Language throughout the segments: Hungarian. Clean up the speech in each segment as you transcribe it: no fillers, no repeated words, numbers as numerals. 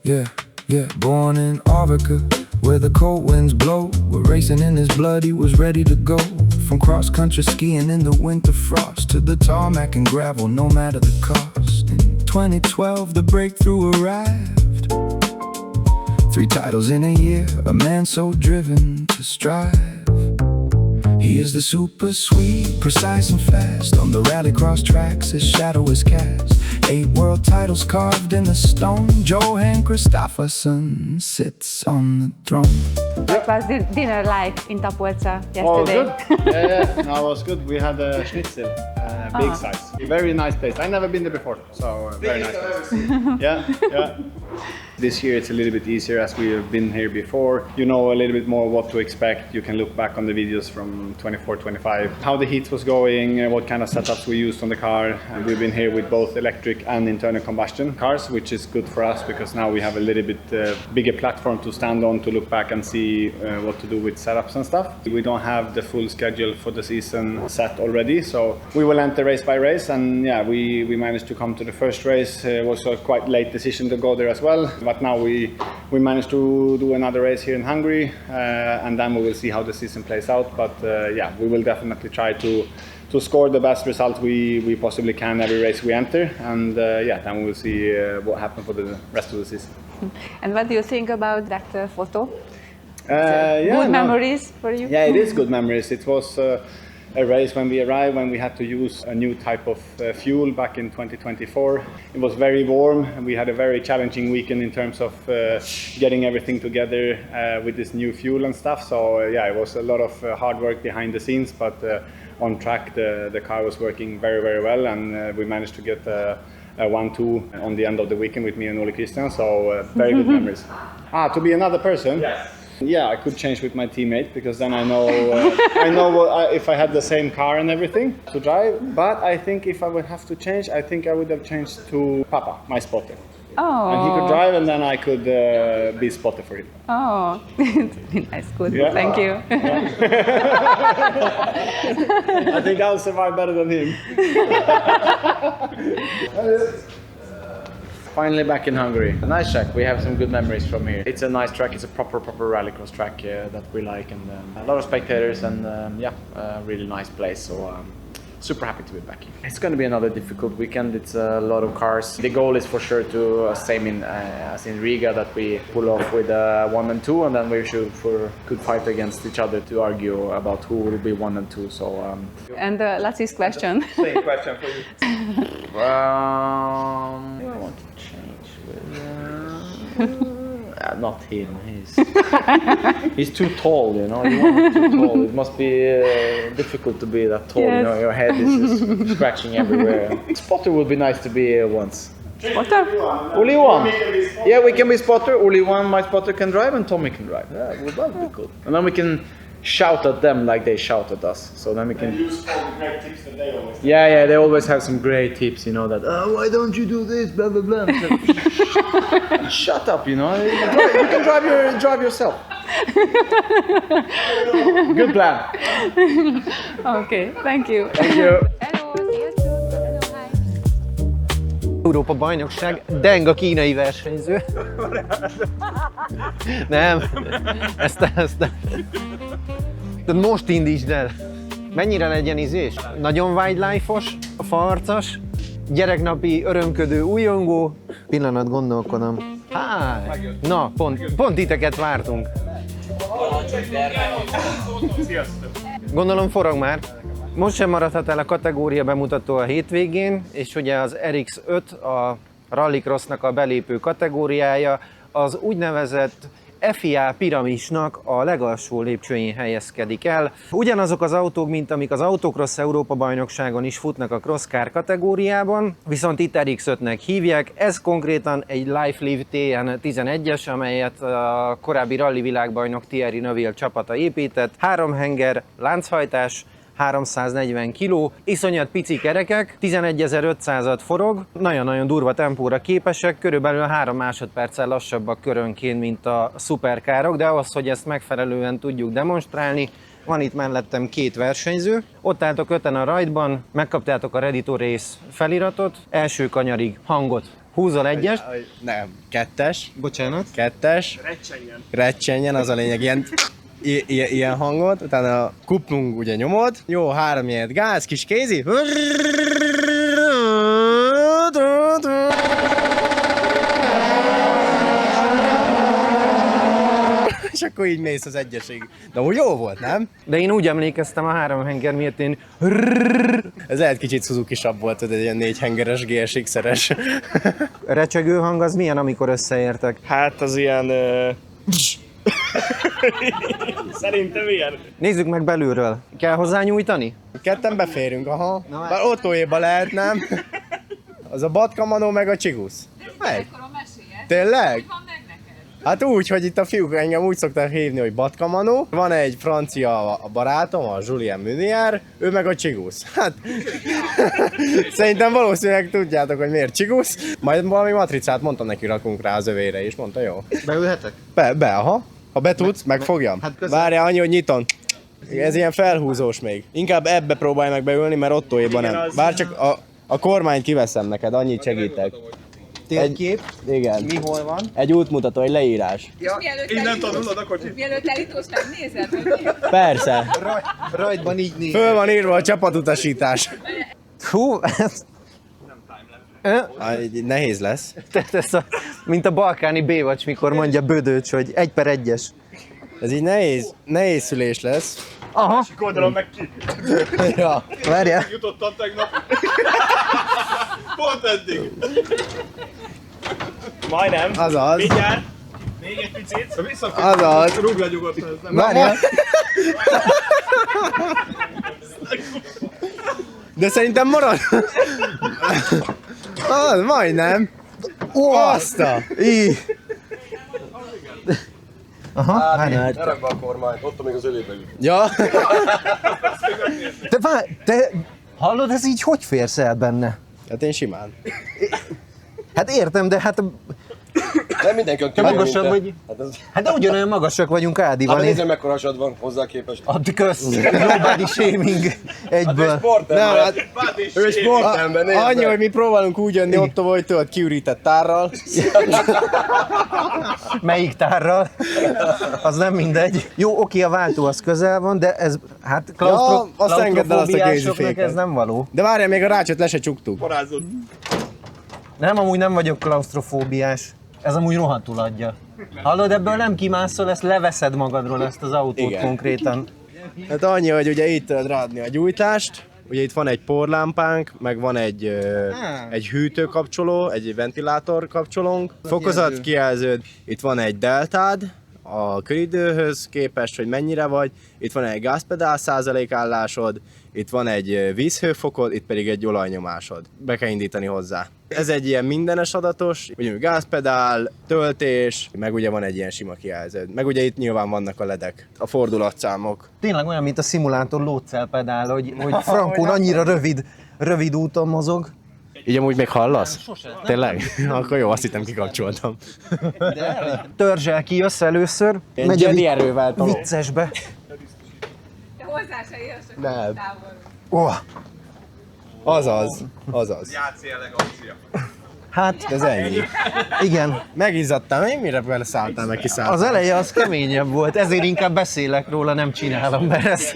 Yeah, born in Africa, where the cold winds blow. We're racing in his blood, he was ready to go. From cross-country skiing in the winter frost to the tarmac and gravel, no matter the cost. In 2012, the breakthrough arrived. 3 titles in a year, a man so driven to strive. He is the super sweet, precise and fast. On the rallycross tracks, his shadow is cast. 8 world titles carved in the stone. Johan Kristoffersson sits on the throne. What was the dinner like in Tapolca yesterday? Oh, good. Yeah, no, it was good. We had a schnitzel, big size. Very nice place. I've never been there before, so very nice place. Yeah. This year it's a little bit easier as we have been here before. You know a little bit more what to expect. You can look back on the videos from 24, 25, how the heat was going, what kind of setups we used on the car. And we've been here with both electric and internal combustion cars, which is good for us because now we have a little bit bigger platform to stand on to look back and see what to do with setups and stuff. We don't have the full schedule for the season set already, so we will enter race by race. And yeah, we managed to come to the first race. It was a quite late decision to go there as well. But now we managed to do another race here in Hungary, and then we will see how the season plays out. But yeah, we will definitely try to score the best result we possibly can every race we enter, and yeah, then we will see what happens for the rest of the season. And what do you think about that photo? Yeah, good memories for you? Yeah, it is good memories. It was a race when we arrived, when we had to use a new type of fuel back in 2024. It was very warm and we had a very challenging weekend in terms of getting everything together with this new fuel and stuff. So yeah, it was a lot of hard work behind the scenes, but on track the car was working very, very well, and we managed to get a 1-2 on the end of the weekend with me and Ole Christian. So very good memories. To be another person? Yes. Yeah, I could change with my teammate because then I know if I had the same car and everything to drive. But I think if I would have to change, I think I would have changed to Papa, my spotter. Oh. And he could drive, and then I could be spotter for him. Oh, nice, good. Yeah. Thank you. Yeah. I think I'll survive better than him. Finally back in Hungary. A nice track. We have some good memories from here. It's a nice track. It's a proper rallycross track that we like, and a lot of spectators, and yeah, really nice place. So super happy to be back here. It's going to be another difficult weekend. It's a lot of cars. The goal is for sure to same as in Riga, that we pull off with 1 and 2, and then we should for good fight against each other to argue about who will be 1 and 2. So and Lassie's question. same question for you. What do I want to change with? Not him. He's too tall, you know. You want too tall. It must be difficult to be that tall. Yes. You know, your head is just scratching everywhere. Spotter would be nice to be once. Spotter? Only one. Yeah, we can be spotter. Only one. My spotter can drive, and Tommy can drive. Yeah, well, that would be cool. And then we can shout at them like they shout at us. So then we can use all the great tips that they always have. Yeah, they always have some great tips, you know, that why don't you do this, blah blah blah. So, shut up, you know. You can drive yourself. Good plan. Okay, thank you. Thank you. Hello, sziasztok. Hello, hi. Európa bajnokság, Deng a kínai versenyző. Nem, ezt nem. De most indítsd el. Mennyire legyen ízés? Nagyon wildlife-os, faarcas, gyereknapi örömködő újongó. Pillanat, gondolkodom. Na, pont titeket vártunk. Gondolom forog már. Most sem maradhat el a kategória bemutató a hétvégén, és ugye az RX5, a Rallycrossnak a belépő kategóriája, az úgynevezett FIA piramisnak a legalsó lépcsőjén helyezkedik el. Ugyanazok az autók, mint amik az Autocross Európa bajnokságon is futnak a Crosscar kategóriában, viszont itt RX5-nek hívják. Ez konkrétan egy Life TN11-es, amelyet a korábbi rally világbajnok Thierry Neuville csapata épített. 3 henger, lánchajtás, 340 kg, iszonyat pici kerekek, 11.500-at forog, nagyon-nagyon durva tempóra képesek, körülbelül 3 másodperccel lassabbak körönként, mint a szuperkárok, de ahhoz, hogy ezt megfelelően tudjuk demonstrálni, van itt mellettem 2 versenyző. Ott álltok 5-en a rajtban, megkaptátok a Ready to Race feliratot, első kanyarig hangot Húzol egyest. Nem, kettes. Bocsánat. Kettes. Recsenjen, az a lényeg, ilyen hangot, utána a kuplung ugye nyomod, jó, 3 ilyet gáz, kis kézi, és akkor így mész az egyesig. De úgy jó volt, nem? De én úgy emlékeztem a 3 henger miatt én... Ez egy kicsit Suzuki-sabb volt, egy ilyen 4 hengeres GSX-eres. Recsegő hang az milyen, amikor összeértek? Hát az ilyen... Szerintem ilyen. Nézzük meg belülről. Kell hozzá nyújtani? Ketten beférünk, aha. Bár autóéba lehet, nem? Az a Batkamanó meg a Csigusz. Meg? Tényleg? Hát úgy, hogy itt a fiúk engem úgy szokták hívni, hogy Batkamanó. Van egy francia a barátom, a Julien Munier, ő meg a Csigusz. Hát szerintem valószínűleg tudjátok, hogy miért Csigusz. Majd valami matricát mondtam neki, rakunk rá az övére is, mondta jó. Beülhetek? Aha. Ha be tudsz, megfogjam. Hát köszönöm. Várjál annyi, hogy nyiton. Ez ilyen felhúzós még. Inkább ebbe próbálj meg beülni, mert Ottóéban nem. Bár csak a kormányt kiveszem neked, annyit segítek. Térkép? Igen. Mi hol van? Egy útmutató, egy leírás. Innen tanulod a kocsit. Mielőtt elindulsz, megnézed, hogy mi? Persze. Rajtban így néz. Föl van írva a csapatutasítás. Hú, ez... Nehéz lesz. Tehát ez mint a balkáni bévacs, mikor mondja Bödöcs, hogy 1/1-es. Ez így nehéz szülés lesz. Aha. Gondolom meg ki. Ja. Várjál. Jutottam tegnap. Pont eddig. Majdnem. Azaz. Mindjárt. Még egy picit. Azaz. Rúgj le nyugodtan. Várjál. De szerintem marad. Az, majdnem. Azt a. Aha, várjál. Erekbe a kormány, ott még az ölébe jut. Ja. Te hallod, ez így hogy férsz el benne? Hát én simán. Hát értem, de hát Nem mindenki olyan könnyű, magasabb mint vagy. Hát de ugyanolyan magasak vagyunk Ádival. Hát nézzem, mekkora hasad van hozzá képest. Add kösz, nobody shaming egyből. Nem, hát Ő sportember, nézd annyi, meg. hogy mi próbálunk úgy jönni Otto, hogy tudod, kiürített tárral. Melyik tárral? Az nem mindegy. Jó, oké, a váltó az közel van, de ez, hát azt engedd el azt a klaustrofóbiásoknak kéziféket. ez nem való. De várjál, még a rácsot le se csuktuk. Parázott. Nem, amúgy nem vagyok klaustrofóbiás. Ez amúgy rohadtul adja. Hallod, ebből nem kimászol, ezt leveszed magadról, ezt az autót Igen. konkrétan. Hát annyi, hogy ugye itt tudod ráadni a gyújtást, ugye itt van egy porlámpánk, meg van egy hűtőkapcsoló, egy ventilátor kapcsolónk, fokozatkijelződ, itt van egy deltád, a köridőhöz képest, hogy mennyire vagy, itt van egy gázpedál százalékállásod, itt van egy vízhőfokod, itt pedig egy olajnyomásod. Be kell indítani hozzá. Ez egy ilyen mindenes adatos, ugye gázpedál, töltés, meg ugye van egy ilyen sima kijelződ. Meg ugye itt nyilván vannak a ledek, a fordulatszámok. Tényleg olyan, mint a szimulátor lódcelpedál, hogy frankón annyira rövid úton mozog. Így amúgy még hallasz? Tényleg? Akkor jó, azt hittem kikapcsoltam. Törzsel ki, jössz először, Ilyen megy a Jedi erővel tolom. viccesbe. Te hozzá se érsz, hogy Nem. távolról. Azaz. Játszi elegancia. Hát, Ez ennyi. igen. Megizzadtam, én mire beleszálltál, meg kiszálltál? Az eleje az keményebb volt, ezért inkább beszélek róla, nem csinálom, mert ez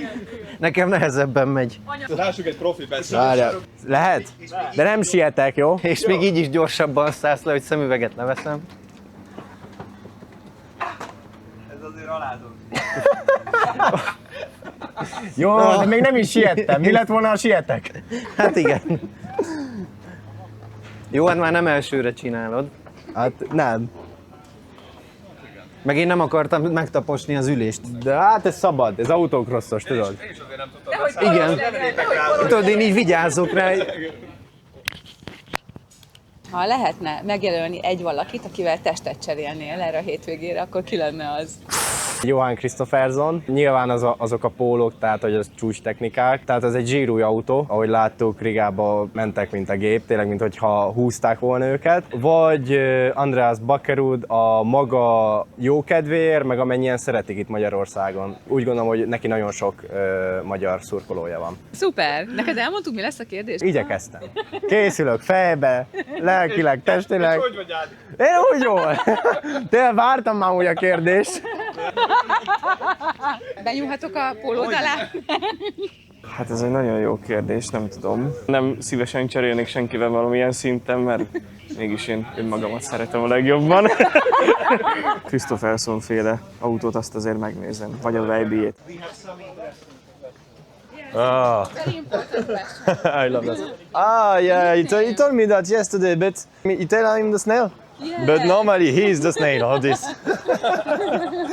nekem nehezebben megy. Lássuk egy profi beszélést. Várjál. Lehet? De nem sietek, jó? És még így is gyorsabban szállsz le, hogy szemüveget leveszem. Ez azért alázom. Jó, de még nem is siettem. Mi lett volna, ha sietek? Hát igen. Jó, hát már nem elsőre csinálod. Hát nem. Meg én nem akartam megtaposni az ülést. De hát ez szabad, ez autókrosszos, tudod? Igen. Tudod, én így vigyázok rá. Ha lehetne megjelölni egy valakit, akivel testet cserélnél erre a hétvégére, akkor ki lenne az? Johan Christopherson. Nyilván azok a pólók, tehát hogy az csúcs technikák. Tehát ez egy zsírúj autó, ahogy láttuk, Rigába mentek, mint a gép, tényleg, mint hogyha húzták volna őket. Vagy Andreas Bakkerud a maga jókedvéért, meg amennyien szeretik itt Magyarországon. Úgy gondolom, hogy neki nagyon sok magyar szurkolója van. Szuper! Neked elmondtuk, mi lesz a kérdés? Igyekeztem. Készülök fejbe, lelkileg, testileg. Hogy vagy Ádi? Én úgy jól. Tényleg vártam már úgy a kérdést. Benyúlhatok a pólód alá? Hát ez egy nagyon jó kérdés, nem tudom. Nem szívesen cserélnék senkivel valamilyen szinten, mert mégis én önmagamat szeretem a legjobban. Christopherson féle autót azt azért megnézem, vagy a Vejbiét. Very important question. I love that. Yeah, he told me that yesterday, but you tell him the snail? Yeah. But normally he's the snail of this.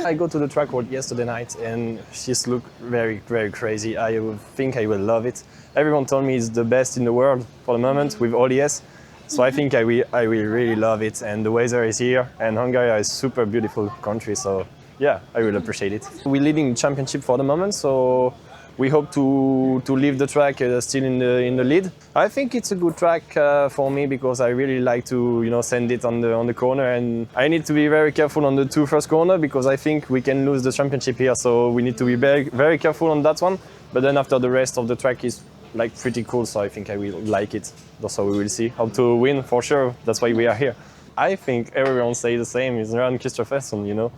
I go to the track world yesterday night and she's look very, very crazy. I think I will love it. Everyone told me it's the best in the world for the moment with ODS. So I think I will really love it, and the weather is here, and Hungary is a super beautiful country, so yeah, I will appreciate it. We're leading the championship for the moment, so we hope to leave the track still in the lead. I think it's a good track for me because I really like to send it on the corner, and I need to be very careful on the two first corner because I think we can lose the championship here, so we need to be very, very careful on that one. But then after the rest of the track is like pretty cool, so I think I will like it. So we will see how to win for sure. That's why we are here. I think everyone say the same. It's Johan Christopherson,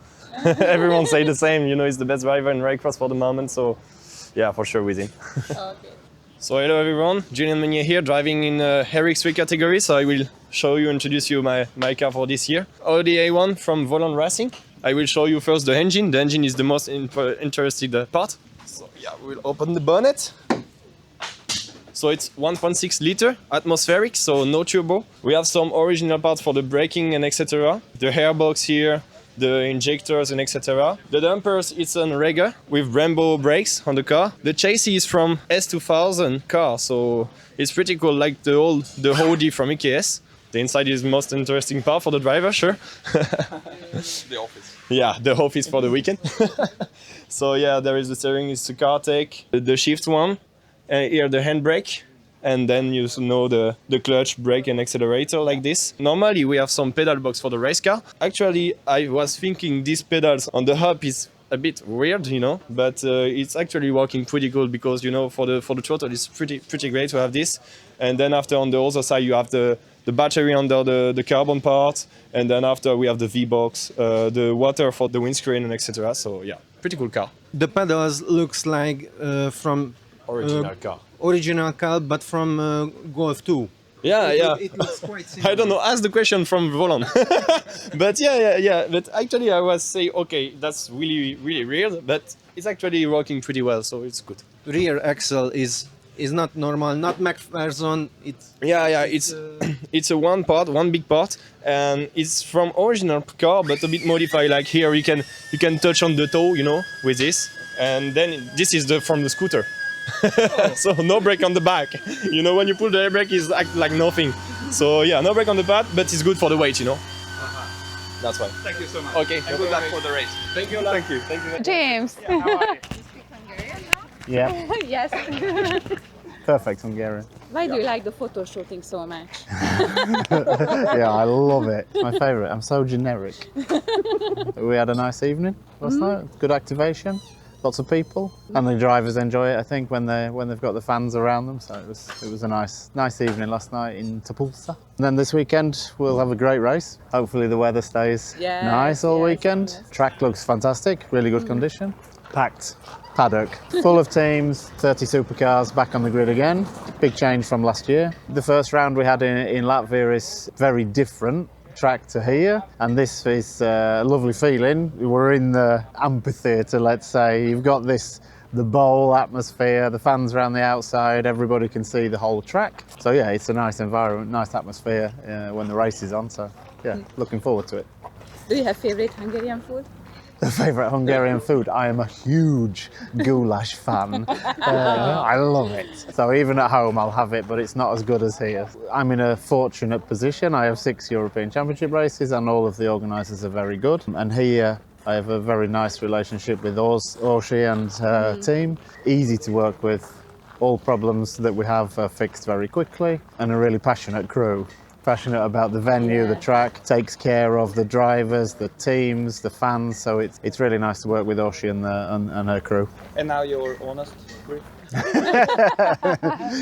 Everyone say the same. He's the best driver in Rallycross for the moment. So yeah, for sure with him. Okay. So hello everyone, Julian Meunier here, driving in RX3 category. So I will introduce you my car for this year. Audi A1 from Volant Racing. I will show you first the engine. The engine is the most interesting part. So yeah, we'll open the bonnet. So it's 1.6 liter atmospheric, so no turbo. We have some original parts for the braking and etc. The airbox here, the injectors and etc. The dampers, it's on Rega with Brembo brakes on the car. The chassis is from S2000 car, so it's pretty cool, like the Audi from EKS. The inside is the most interesting part for the driver, sure. The office. Yeah, the office for the weekend. So yeah, there is the steering, it's the CarTech, the shift one. Here the handbrake, and then the clutch, brake and accelerator like this. Normally we have some pedal box for the race car. Actually, I was thinking these pedals on the hub is a bit weird, but it's actually working pretty good because for the throttle it's pretty great to have this. And then after on the other side you have the battery under the carbon part, and then after we have the V-box, the water for the windscreen and etc. So yeah, pretty cool car. The pedals looks like from original car, but from Golf 2. Yeah. It looks quite similar. I don't know. Ask the question from Volant. But yeah. But actually, I was saying, okay, that's really, really weird, but it's actually working pretty well, so it's good. Rear axle is not normal, not McPherson. It's It's a one big part, and it's from original car, but a bit modified. Like here, you can touch on the toe, with this, and then this is from the scooter. So no brake on the back. When you pull the air brake, it's like nothing. So yeah, no brake on the back, but it's good for the weight, That's why. Thank you so much. Okay, And good luck for the race. Thank you. James. Yeah, Yes. perfect Hungarian. Why do you like the photo shooting so much? Yeah, I love it. It's my favourite. I'm so generic. We had a nice evening last night. Good activation. Lots of people, and the drivers enjoy it. I think when they've got the fans around them. So it was a nice evening last night in Topolsa. And then this weekend we'll have a great race. Hopefully the weather stays nice all weekend. Yes. Track looks fantastic. Really good condition. Packed paddock, full of teams. 30 supercars back on the grid again. Big change from last year. The first round we had in Latvia is very different track to here, and this is a lovely feeling. We're in the amphitheatre, let's say. You've got the bowl atmosphere, the fans around the outside, everybody can see the whole track. So yeah, it's a nice environment, nice atmosphere when the race is on, so yeah, looking forward to it. Do you have favorite Hungarian food? The favourite Hungarian food? I am a huge goulash fan. I love it. So even at home I'll have it, but it's not as good as here. I'm in a fortunate position. I have 6 European Championship races and all of the organisers are very good. And here I have a very nice relationship with Orsi and her team. Easy to work with. All problems that we have are fixed very quickly, and a really passionate crew. Passionate about the venue, the track, takes care of the drivers, the teams, the fans. So it's really nice to work with Orsi and her crew. And now you're honest.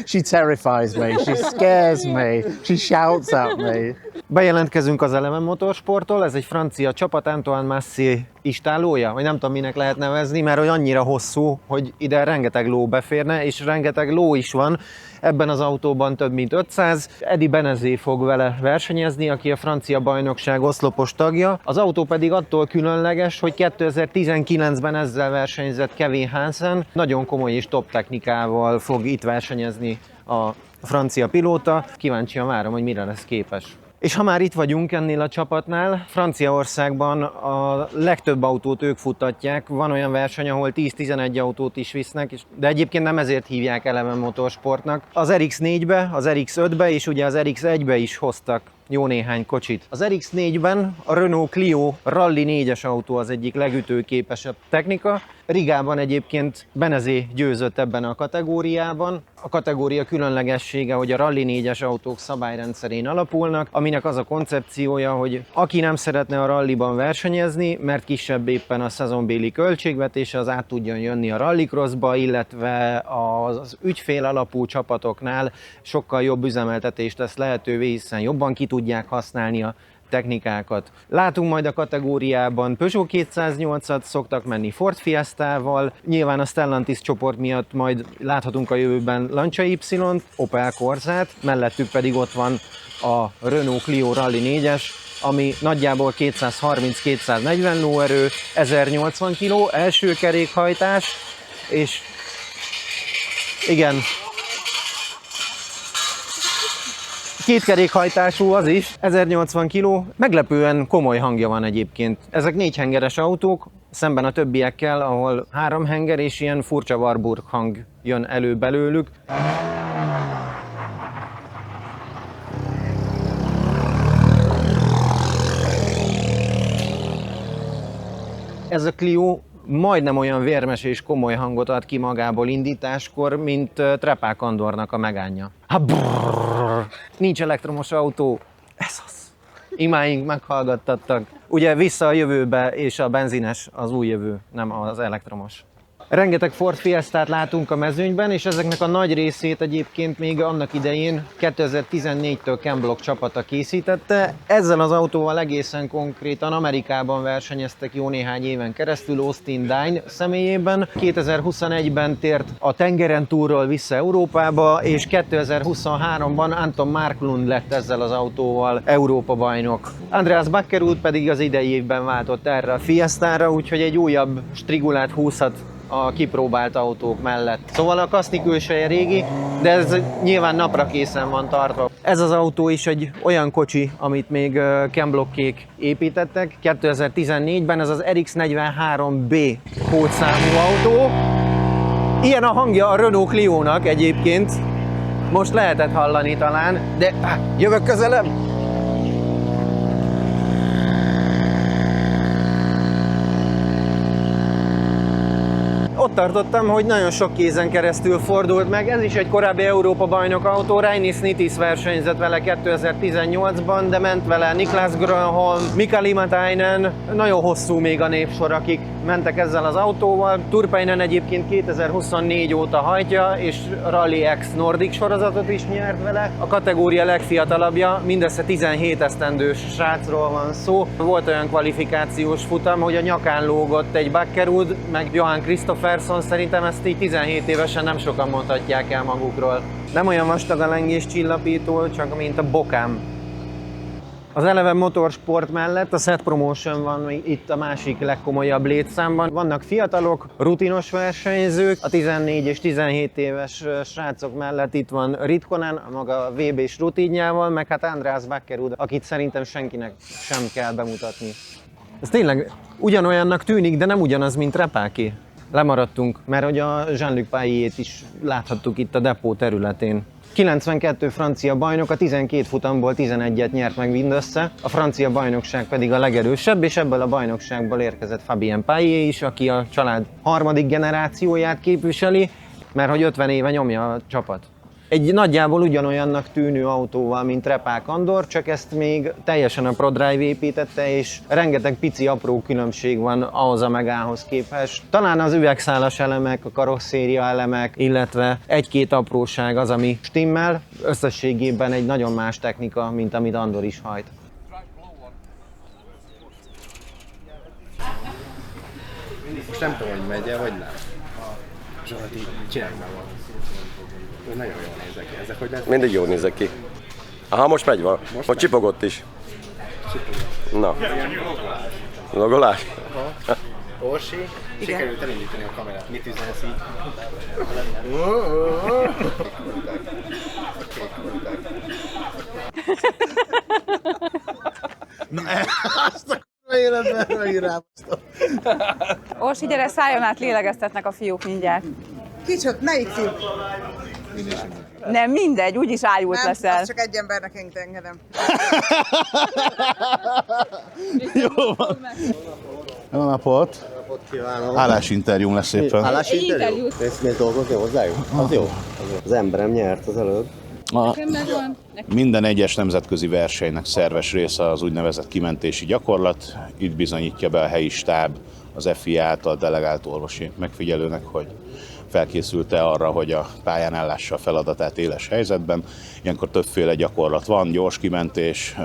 She terrifies me. She scares me. She shouts at me. Bejelentkezünk az Eleven Motorsporttól, ez egy francia csapat, Antoine Massé istálója, vagy nem tudom minek lehet nevezni, mert hogy annyira hosszú, hogy ide rengeteg ló beférne, és rengeteg ló is van. Ebben az autóban több mint 500. Eddie Benezé fog vele versenyezni, aki a francia bajnokság oszlopos tagja. Az autó pedig attól különleges, hogy 2019-ben ezzel versenyzett Kevin Hansen. Nagyon komoly és top technikával fog itt versenyezni a francia pilóta. Kíváncsian várom, hogy mire lesz képes. És ha már itt vagyunk ennél a csapatnál, Franciaországban a legtöbb autót ők futtatják. Van olyan verseny, ahol 10-11 autót is visznek, de egyébként nem ezért hívják Eleven Motorsportnak. Az RX4-be, az RX5-be és ugye az RX1-be is hoztak jó néhány kocsit. Az RX4-ben a Renault Clio Rally 4-es autó az egyik legütőképesebb technika. Rigában egyébként Benezé győzött ebben a kategóriában. A kategória különlegessége, hogy a Rally 4-es autók szabályrendszerén alapulnak, aminek az a koncepciója, hogy aki nem szeretne a rallyban versenyezni, mert kisebb éppen a szezonbéli költségvetése, az át tudjon jönni a rallycrossba, illetve az ügyfél alapú csapatoknál sokkal jobb üzemeltetést tesz lehetővé, hiszen jobban ki tudják használni a technikákat. Látunk majd a kategóriában Peugeot 208-at, szoktak menni Ford Fiestával, nyilván a Stellantis csoport miatt majd láthatunk a jövőben Lancia Y-t, Opel Corsát, mellettük pedig ott van a Renault Clio Rally 4-es, ami nagyjából 230-240 lóerő, 1080 kg, első kerékhajtás, és igen, kétkerékhajtású az is, 1080 kg, meglepően komoly hangja van egyébként. Ezek 4 hengeres autók, szemben a többiekkel, ahol 3 henger és ilyen furcsa Warburg hang jön elő belőlük. Ez a Clio majdnem olyan vérmes és komoly hangot ad ki magából indításkor, mint Trepák Andornak a Megánja. Nincs elektromos autó, ez az. Imáink meghallgattattak. Ugye Vissza a jövőbe, és a benzines az új jövő, nem az elektromos. Rengeteg Ford Fiestát látunk a mezőnyben, és ezeknek a nagy részét egyébként még annak idején 2014-től Ken Block csapata készítette. Ezzel az autóval egészen konkrétan Amerikában versenyeztek jó néhány éven keresztül Austin Dine személyében. 2021-ben tért a tengeren túlról vissza Európába, és 2023-ban Anton Marklund lett ezzel az autóval Európa bajnok. Andreas Bakkerud pedig az idei évben váltott erre a Fiestára, úgyhogy egy újabb strigulát húzhat a kipróbált autók mellett. Szóval a kaszni külseje régi, de ez nyilván napra készen van tartva. Ez az autó is egy olyan kocsi, amit még Ken Blockék építettek. 2014-ben ez az RX43B kódszámú autó. Ilyen a hangja a Renault Clio-nak egyébként. Most lehetett hallani talán, de jövök közelebb. Ott tartottam, hogy nagyon sok kézen keresztül fordult meg. Ez is egy korábbi Európa bajnok autó, Reinis Nitis versenyzett vele 2018-ban, de ment vele Niklas Grönholm, Mika Limatainen, nagyon hosszú még a névsor, akik mentek ezzel az autóval. Turpeinen egyébként 2024 óta hajtja, és Rally X Nordic sorozatot is nyert vele. A kategória legfiatalabbja, mindössze 17 esztendős srácról van szó. Volt olyan kvalifikációs futam, hogy a nyakán lógott egy Bakkerud, meg Johan Kristofferson, szerintem ezt így 17 évesen nem sokan mondhatják el magukról. Nem olyan vastag a lengés csillapító, csak mint a bokám. Az Eleven Motorsport mellett a Set Promotion van itt a másik legkomolyabb létszámban. Vannak fiatalok, rutinos versenyzők, a 14 és 17 éves srácok mellett itt van Ritkonen, a maga VB-s rutinjával, meg hát Andreas Bakkerud, akit szerintem senkinek sem kell bemutatni. Ez tényleg ugyanolyannak tűnik, de nem ugyanaz, mint Trepáké. Lemaradtunk, mert hogy a Jean-Luc Paillyét is láthattuk itt a depó területén. 92 francia bajnok, a 12 futamból 11-et nyert meg mindössze, a francia bajnokság pedig a legerősebb, és ebből a bajnokságból érkezett Fabien Payet is, aki a család harmadik generációját képviseli, mert hogy 50 éve nyomja a csapat. Egy nagyjából ugyanolyannak tűnő autóval, mint Repák Andor, csak ezt még teljesen a ProDrive építette, és rengeteg pici apró különbség van ahhoz a Megához képest. Talán az üvegszálas elemek, a karosszéria elemek, illetve egy-két apróság az, ami stimmel. Összességében egy nagyon más technika, mint amit Andor is hajt. Most nem tudom, hogy megy-e, vagy nem. Zsolti, csinálj már valamit. Nagyon jól nézek ki. Ezek hogy lesz? Mindig jól nézek ki. Aha, most megy van. Most csipogott is. Na. Logolás? Orsi, sikerült elindítani a kamerát. Mit üzensz így? Na ezt a életben megirányoztam. Orsi, gyere, szálljon át, lélegeztetnek a fiúk mindjárt. Kicsot, melyik fiú? Nem, mindegy, úgyis ájult Nem, leszel. azt csak egy embernek engedem. Jó van. Jó napot! Kívánom. Állásinterjúm lesz éppen. Állásinterjú? Mész dolgozni hozzájuk? Az jó. Az emberem nyert az előbb. Minden egyes nemzetközi versenynek szerves része az úgynevezett kimentési gyakorlat. Itt bizonyítja be a helyi stáb az FIA által delegált orvosi megfigyelőnek, hogy felkészült-e arra, hogy a pályán ellássa a feladatát éles helyzetben. Ilyenkor többféle gyakorlat van, gyors kimentés,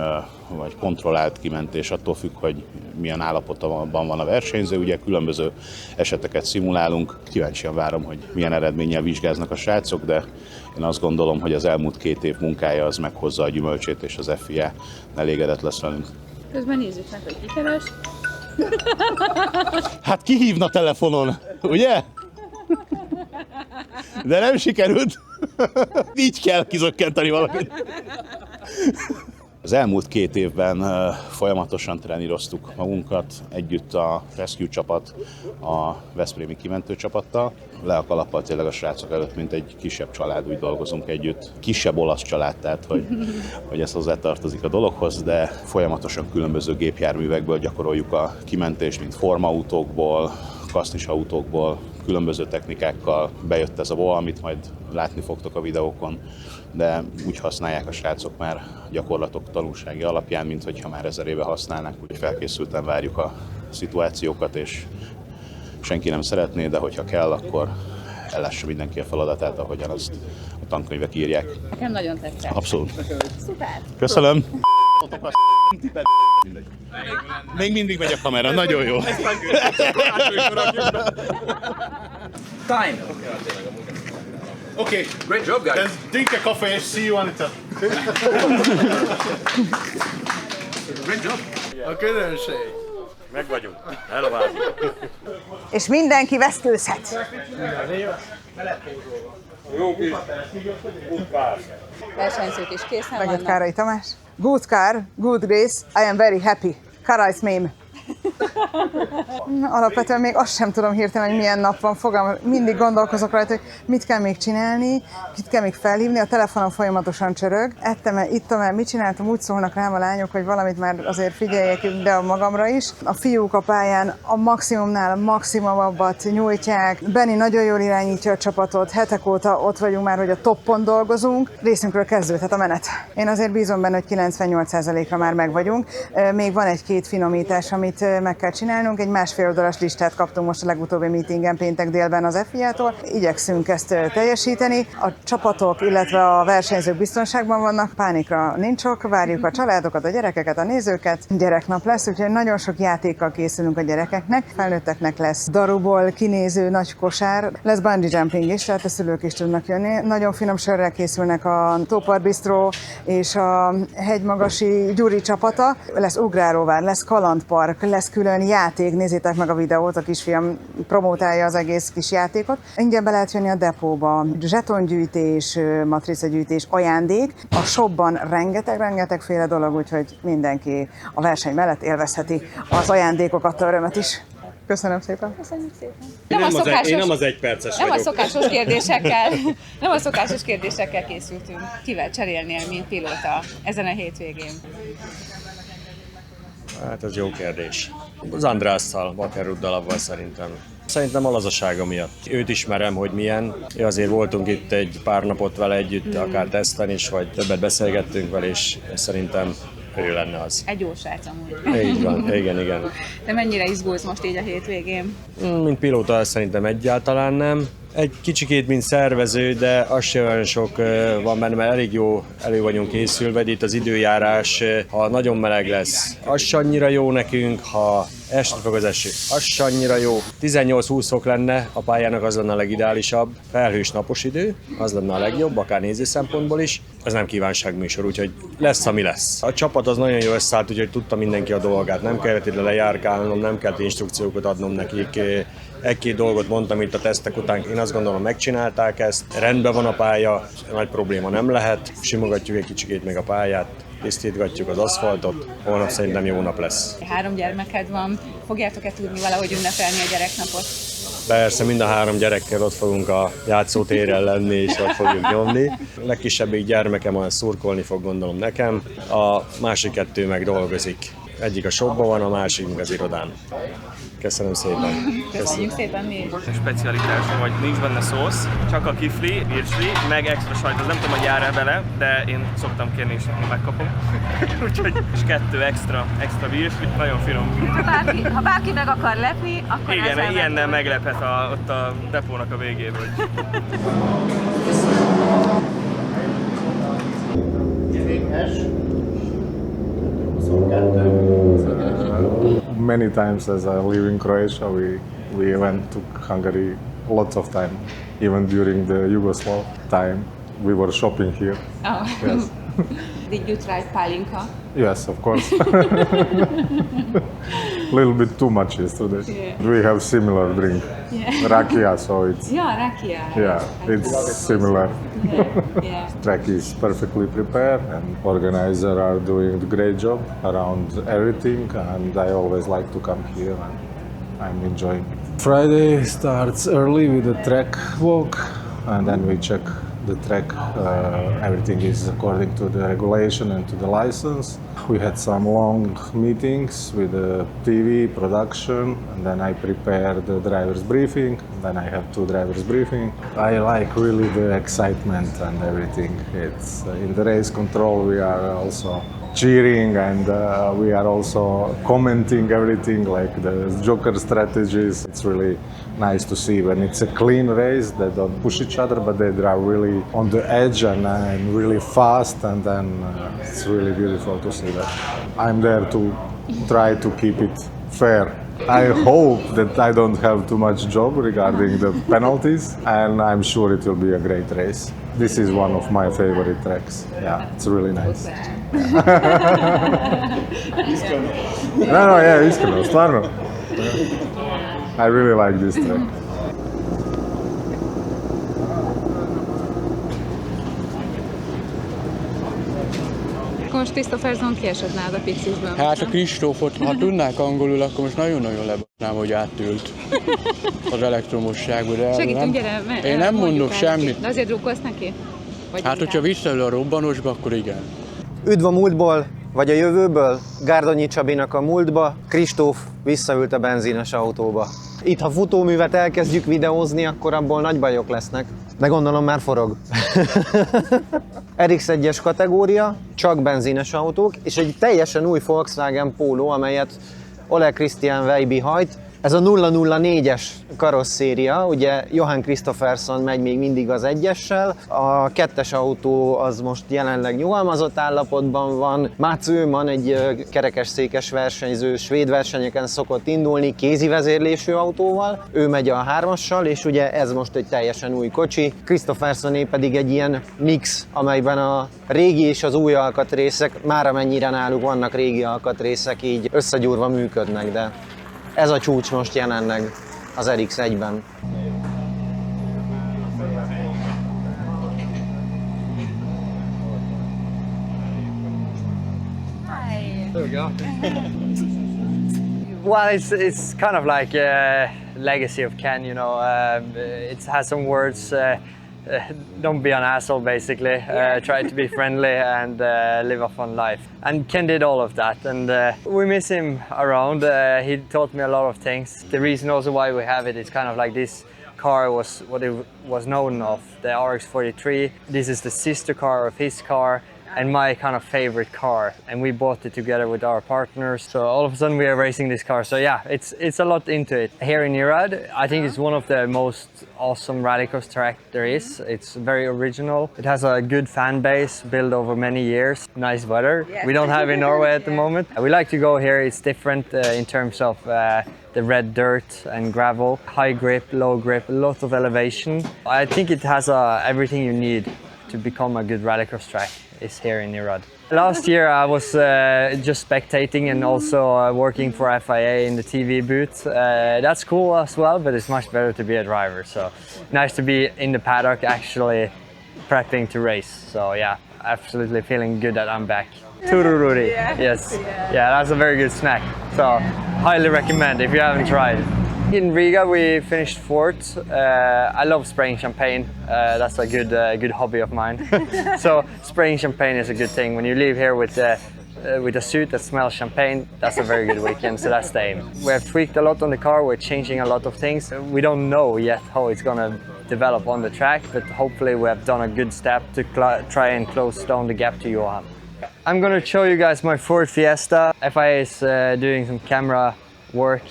vagy kontrollált kimentés, attól függ, hogy milyen állapotban van a versenyző. Ugye különböző eseteket szimulálunk. Kíváncsian várom, hogy milyen eredménnyel vizsgáznak a srácok, de én azt gondolom, hogy az elmúlt 2 év munkája az meghozza a gyümölcsét, és az FIA elégedett lesz velünk. Közben nézzük meg, hogy kikeres. Hát ki hívna telefonon, ugye? De nem sikerült. Így kell kizökkenteni valakit. Az elmúlt 2 évben folyamatosan treníroztuk magunkat, együtt a Rescue csapat, a veszprémi kimentő csapattal. Le a kalappal tényleg a srácok előtt, mint egy kisebb család, úgy dolgozunk együtt. Kisebb olasz család, tehát hogy ez hozzátartozik a dologhoz, de folyamatosan különböző gépjárművekből gyakoroljuk a kimentést, mint formautókból, kasznis autókból, különböző technikákkal. Bejött ez a VOA, amit majd látni fogtok a videókon, de úgy használják a srácok már gyakorlatok tanulsági alapján, mint hogyha már 1000 éve használnák, úgyhogy felkészülten várjuk a szituációkat, és senki nem szeretné, de hogyha kell, akkor ellássa mindenki a feladatát, ahogyan azt a tankönyvek írják. Nekem nagyon tetszett. Abszolút. Szuper. Köszönöm. Még mindig megy a kamera, nagyon jó. Time. Okay, Great job, guys. then drink a coffee and see you on it. Great job. A közönség. Meg vagyunk. Elvárjuk. És mindenki vesztőzhet. Versenyzők is készen Megjött vannak. Kárai Tamás. Good car, good race, I am very happy. Karajsz mém. Alapvetően még azt sem tudom hirtelen, hogy milyen nap van, mindig gondolkozok rajta, hogy mit kell még csinálni, mit kell még felhívni, a telefonom folyamatosan csörög. Ettem-e, ittam-e, mit csináltam, úgy szólnak rám a lányok, hogy valamit már azért figyeljek be magamra is. A fiúk a pályán a maximumnál a maximumabbat nyújtják. Benni nagyon jól irányítja a csapatot, hetek óta ott vagyunk már, hogy a toppon dolgozunk. Részünkről kezdődhet a menet. Én azért bízom benne, hogy 98%-ra már meg vagyunk. Még van egy-két finomítás, amit meg kell csinálnunk. Egy 1,5 oldalas listát kaptunk most a legutóbbi meetingen péntek délben az FIA-tól. Igyekszünk ezt teljesíteni. A csapatok, illetve a versenyzők biztonságban vannak, pánikra nincs ok, várjuk a családokat, a gyerekeket, a nézőket. Gyereknap lesz, úgyhogy nagyon sok játékkal készülünk a gyerekeknek. Felnőtteknek lesz daruból kinéző nagy kosár, lesz bungee jumping is, tehát a szülők is tudnak jönni. Nagyon finom sörrel készülnek a Tópar Bistro és a hegymagasi Gyuri csapata. Lesz ugrálóvár, lesz kalandpark, lesz külön játék, nézzétek meg a videót, a kisfiam promótálja az egész kis játékot. Ingyen be lehet jönni a depóba, zsetongyűjtés, matricagyűjtés, ajándék. A shopban rengeteg-rengetegféle dolog, úgyhogy mindenki a verseny mellett élvezheti az ajándékokat, örömet is. Köszönöm szépen. Köszönjük szépen. Én nem az egyperces Nem a vagyok. szokásos kérdésekkel, nem a szokásos kérdésekkel készültünk. Kivel cserélnél, mint pilóta ezen a hétvégén? Hát ez jó kérdés. Az Andrásszal, Baker-Ruddalabban szerintem. Szerintem a lazasága miatt. Őt ismerem, hogy milyen. Azért voltunk itt egy pár napot vele együtt, akár teszten is, vagy többet beszélgettünk vele, és szerintem ő lenne az. Egy jó srác amúgy. Így van, igen. De mennyire izgulsz most így a hétvégén? Mint pilóta szerintem egyáltalán nem. Egy kicsikét, mint szervező, de az sem olyan sok van benne, mert elég jó elő vagyunk készülve, itt az időjárás, ha nagyon meleg lesz, az se annyira jó nekünk, ha esni fog az eső, az se annyira jó. 18-20 fok lenne, a pályának az lenne a legideálisabb, felhős napos idő, az lenne a legjobb, akár néző szempontból is. Ez nem kívánságműsor, úgyhogy lesz, ami lesz. A csapat az nagyon jó összeállt, úgyhogy tudta mindenki a dolgát, nem kellett ide lejárkálnom, nem kellett instrukciókat adnom nekik. Egy-két dolgot mondtam itt a tesztek után, én azt gondolom megcsinálták ezt, rendben van a pálya, nagy probléma nem lehet, simogatjuk egy kicsikét még a pályát, tisztítgatjuk az aszfaltot, holnap szerintem jó nap lesz. 3 gyermeked van, fogjátok-e tudni valahogy ünnepelni a gyereknapot? Persze, mind a 3 gyerekkel ott fogunk a játszótéren lenni, és ott fogjuk nyomni. A legkisebbik gyermekem olyan szurkolni fog, gondolom nekem, a másik 2 meg dolgozik. Egyik a shopban van, a másik az irodán. Köszönöm szépen. Köszönjük szépen mi is. Specialitás, hogy nincs benne szósz, csak a kifli, virsli, meg extra sajt. Az nem tudom, hogy jár-e vele, de én szoktam kérni, és megkapom. Úgyhogy és 2 extra virsli, nagyon finom. Ha bárki meg akar lepni, akkor Igen, ilyennel meglephet ott a depónak a végéből. Many times as I live in Croatia, we went to Hungary lots of time. Even during the Yugoslav time, we were shopping here. Oh. Yes. Did you try palinka? Yes, of course. A little bit too much yesterday. Yeah. We have similar drink, rakia, so it's Rakia. yeah, it's similar. Yeah. Track is perfectly prepared, and organizer are doing a great job around everything, and I always like to come here, and I'm enjoying it. Friday starts early with the track walk, and then we check the track. Everything is according to the regulation and to the license. We had some long meetings with the TV production, and then I prepare the driver's briefing, and then I have 2 driver's briefing. I like really the excitement and everything. It's in the race control we are also cheering, and we are also commenting everything like the joker strategies. It's really nice to see when it's a clean race. They don't push each other, but they drive really on the edge and really fast, and then it's really beautiful to see that. I'm there to try to keep it fair. I hope that I don't have too much job regarding the penalties, and I'm sure it will be a great race. This is one of my favorite tracks. Yeah, it's really nice. Iskreno, stvarno. I really like this track. Most Christopherson kiesett nálad a pixisből. Hát a Kristófot, ha tudnák angolul, akkor most nagyon-nagyon lebasznám, hogy átült az elektromosságba. De Segítünk, gyere, én nem mondok semmit. De azért drukkolsz neki? Vagy hát, hogyha visszaül a robbanósba, akkor igen. Üdv a múltból, vagy a jövőből, Gárdonyi Csabinak a múltba, Kristóf visszaült a benzines autóba. Itt, ha futóművet elkezdjük videózni, akkor abból nagy bajok lesznek. De gondolom már forog. RX1-es kategória, csak benzines autók, és egy teljesen új Volkswagen Polo, amelyet Ole Christian Weiby hajt. Ez a 004-es karosszéria, ugye Johan Kristofferson megy még mindig az 1-essel, a 2-es autó az most jelenleg nyugalmazott állapotban van, Mats Öhman egy kerekesszékes versenyző, svéd versenyeken szokott indulni kézi vezérlésű autóval, ő megy a 3-assal, és ugye ez most egy teljesen új kocsi, Kristoffersoné pedig egy ilyen mix, amelyben a régi és az új alkatrészek, már amennyire náluk vannak régi alkatrészek, így összegyúrva működnek, de ez a csúcs most jelenleg az RX1-ben. Well, it's kind of like a legacy of Ken, you know. It has some words. Don't be an asshole, basically. Try to be friendly and live a fun life. And Ken did all of that, and we miss him around. He taught me a lot of things. The reason also why we have it is kind of like this car was what it was known of, the RX-43. This is the sister car of his car and my kind of favorite car, and we bought it together with our partners. So all of a sudden we are racing this car. So yeah, it's a lot into it. Here in Irad, I think it's one of the most awesome rallycross track there is. It's very original. It has a good fan base built over many years. Nice weather. Yes. We don't have in Norway at the moment. We like to go here. It's different in terms of the red dirt and gravel, high grip, low grip, a lot of elevation. I think it has everything you need to become a good rallycross track is here in Irad. Last year I was just spectating and also working for FIA in the TV booth. That's cool as well, but it's much better to be a driver. So nice to be in the paddock actually prepping to race. So yeah, absolutely feeling good that I'm back. Turururi, yes. Yeah, that's a very good snack. So highly recommend if you haven't tried. In Riga we finished fourth. I love spraying champagne. That's a good hobby of mine. So spraying champagne is a good thing. When you leave here with a suit that smells champagne, that's a very good weekend. So that's the aim. We have tweaked a lot on the car. We're changing a lot of things. We don't know yet how it's gonna develop on the track, but hopefully we have done a good step to try and close down the gap to Johan. I'm gonna show you guys my Ford Fiesta. FIA is doing some camera work.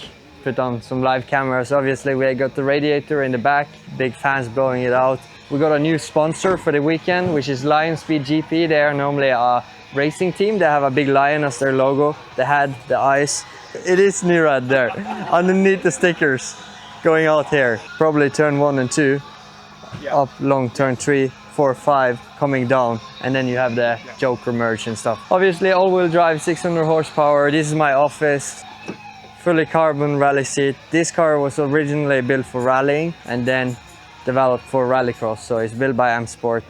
Put on some live cameras. Obviously we got the radiator in the back, big fans blowing it out. We got a new sponsor for the weekend, which is Lion Speed GP. They are normally a racing team. They have a big lion as their logo, the head, the eyes. It is Nirad there, underneath the stickers going out here. Probably turn 1 and 2, up long turn 3, 4, 5, coming down, and then you have the Joker merge and stuff. Obviously all-wheel drive, 600 horsepower. This is my office. Fully carbon rally seat. This car was originally built for rallying and then developed for rallycross. So it's built by M Sport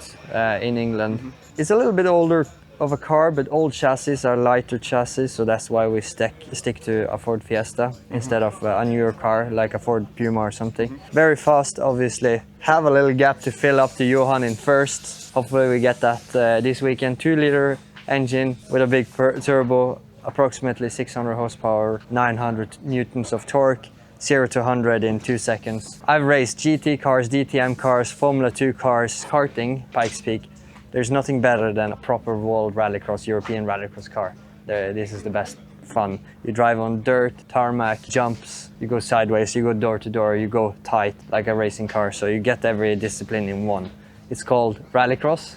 in England. It's a little bit older of a car, but old chassis are lighter chassis. So that's why we stick to a Ford Fiesta instead of a newer car like a Ford Puma or something. Very fast, obviously. Have a little gap to fill up to Johan in first. Hopefully we get that this weekend. 2-liter engine with a big turbo. Approximately 600 horsepower, 900 newtons of torque, 0 to 100 in 2 seconds. I've raced GT cars, DTM cars, Formula 2 cars, karting, Pikes Peak. There's nothing better than a proper world rallycross, European rallycross car. This is the best fun. You drive on dirt, tarmac, jumps, you go sideways, you go door to door, you go tight like a racing car, so you get every discipline in one. It's called rallycross,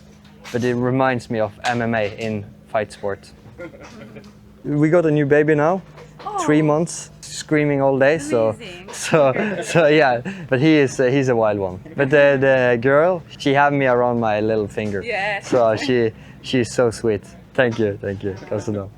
but it reminds me of MMA in fight sport. We got a new baby now, 3 months, screaming all day. So yeah. But he's a wild one. But the girl, she had me around my little finger. Yeah. So she's so sweet. Thank you. Köszönöm.